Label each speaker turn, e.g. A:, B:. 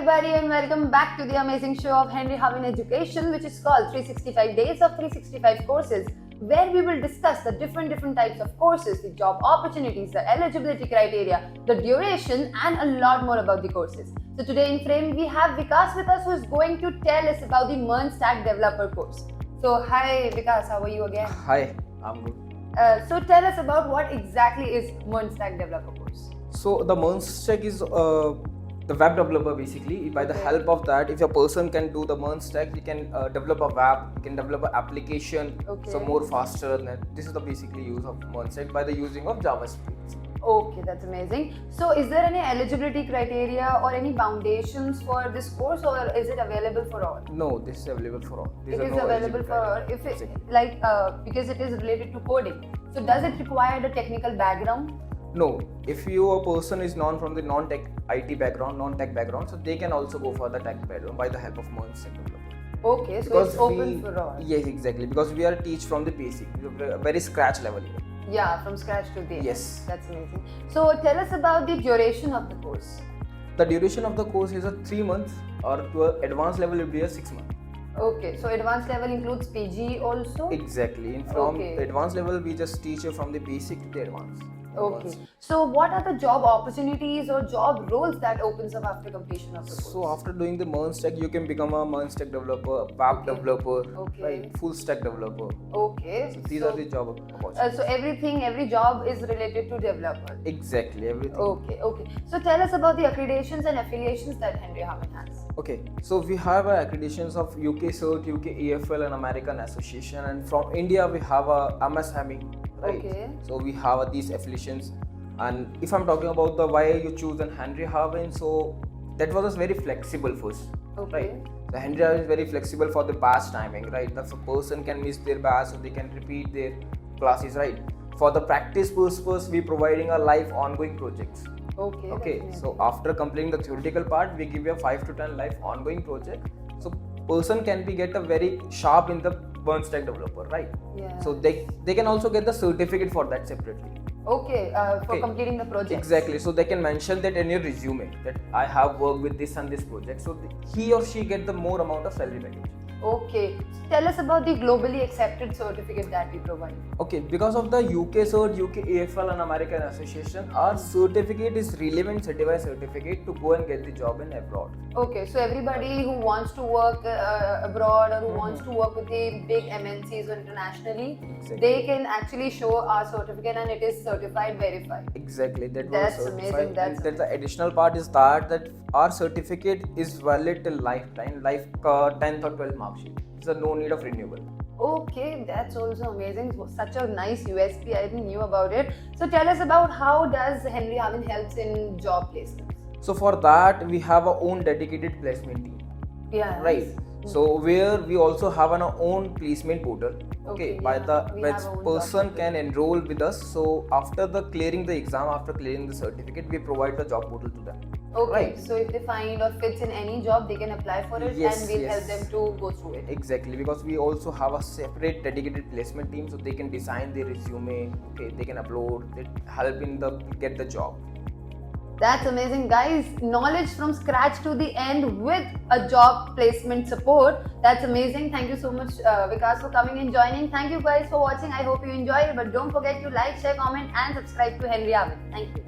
A: everybody and welcome back to the amazing show of Henry Hub in Education, which is called 365 Days of 365 Courses, where we will discuss the different types of courses, the job opportunities, the eligibility criteria, the duration and a lot more about the courses. So today in frame we have Vikas with us, who is going to tell us about the Mern Stack Developer course. So hi Vikas, how are you again?
B: Hi, I'm good.
A: So tell us about what exactly is Mern Stack Developer course.
B: So the Mern Stack is the web developer basically. By the help of that, if a person can do the Mern Stack, he can develop a web, he can develop an application so more faster. And this is the basically use of Mern Stack by the using of JavaScript.
A: Okay, that's amazing. So is there any eligibility criteria or any foundations for this course, or is it available for all?
B: No, this is available for all.
A: It is available for all. If it, because it is related to coding. So does it require the technical background?
B: No, if a person is from the non-tech IT background, non-tech background, so they can also go for the tech background by the help of Mern Stack developer.
A: Okay, so it's open for all.
B: Yes, exactly. Because we are teach from the basic, very scratch level.
A: Yeah, from scratch to the end.
B: Yes.
A: That's amazing. So tell us about the duration of the course.
B: The duration of the course is a 3 months, or to an advanced level it will be a 6 months.
A: Okay, so advanced level includes PG also?
B: Exactly. From advanced level we just teach you from the basic to the advanced.
A: Okay. So what are the job opportunities or job roles that opens up after completion of the course?
B: So after doing the Mern Stack, you can become a Mern Stack developer, a web developer, right? Full stack developer.
A: Okay.
B: So these are the job opportunities.
A: So every job is related to developer.
B: Exactly, everything.
A: Okay. So tell us about the accreditations and affiliations that Henry Hub has.
B: Okay, so we have accreditations of UK CERT, UK EFL and American Association, and from India we have a MSME. Right.
A: Okay.
B: So we have these affiliations, and if I'm talking about the why you choose an Henry Harvin, so that was very flexible first.
A: Okay.
B: Right. The Henry Harvin is very flexible for the batch timing, right? If a person can miss their batch, so they can repeat their classes, right? For the practice purpose, we providing a live ongoing projects.
A: Okay.
B: So after completing the theoretical part, we give you a 5 to 10 live ongoing project. So person can get a very sharp in the Mern Stack developer, right?
A: Yeah.
B: So they can also get the certificate for that separately.
A: Okay, for completing the project.
B: Exactly. So they can mention that in your resume that I have worked with this and this project. So he or she get the more amount of salary package.
A: Okay. Tell us about the globally accepted certificate that we provide.
B: Okay, because of the UK CERT, UK AFL and American Association, our certificate is relevant certified certificate to go and get the job in abroad.
A: Okay, so everybody who wants to work abroad or who wants to work with the big MNCs or internationally, they can actually show our certificate and it is certified, verified.
B: Exactly,
A: That's amazing.
B: That's the additional part is that our certificate is valid till lifetime, 10th or 12th mark sheet. There's no need of renewal.
A: Okay, that's also amazing. Such a nice USP. I didn't knew about it. So tell us about how does Henry Hub helps in job placements.
B: So for that we have our own dedicated placement team.
A: Yeah.
B: Right. So where we also have our own placement portal. Okay. By which person can enroll with us. So after clearing the exam, after clearing the certificate, we provide the job portal to them.
A: Okay,
B: right.
A: So if they find or fits in any job, they can apply for it and we'll help them to go through it.
B: Exactly, because we also have a separate dedicated placement team, so they can design their resume, okay, they can upload, they help in get the job.
A: That's amazing, guys. Knowledge from scratch to the end with a job placement support. That's amazing. Thank you so much, Vikas, for coming and joining. Thank you guys for watching. I hope you enjoyed it, but don't forget to like, share, comment and subscribe to Henry Hub. Thank you.